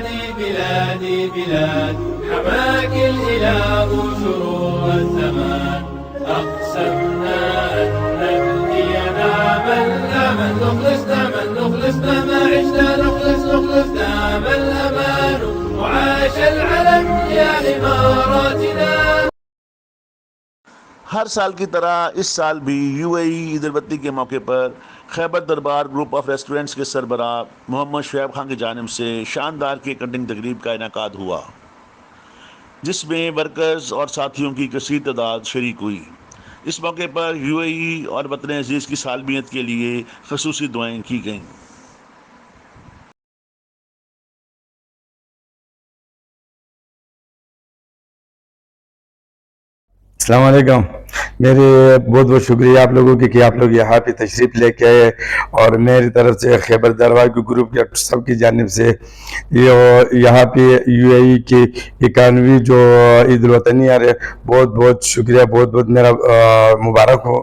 بلادي بلادي بلاد حماك الإله شرور الزمان أقسمنا أن نبني نام الأمل نخلص داما نخلص داما عشنا نخلص دام الأمان وعاش العلم يا إماراتنا। हर साल की तरह इस साल भी यूएई ईद उल बत्ती के मौके पर खैबर दरबार ग्रुप ऑफ रेस्टोरेंट्स के सरबराह मोहम्मद शुएब खान की जानिब से शानदार केक कटिंग तकरीब का इनेकाद हुआ, जिसमें वर्कर्स और साथियों की कसीर तादाद शरीक हुई। इस मौके पर यूएई और वतन अजीज़ की सालमियत के लिए खसूसी दुआएं की गईं। अस्सलाम वालेकुम। मेरे बहुत बहुत शुक्रिया आप लोगों की कि आप लोग यहाँ पे तशरीफ़ लेके आए और मेरी तरफ से खैबर दरबार के ग्रुप के सबकी जानिब से ये यहाँ पे यूएई की 91वीं जो ईद उल वतनी आ रहे, बहुत बहुत शुक्रिया, बहुत बहुत मेरा मुबारक हो।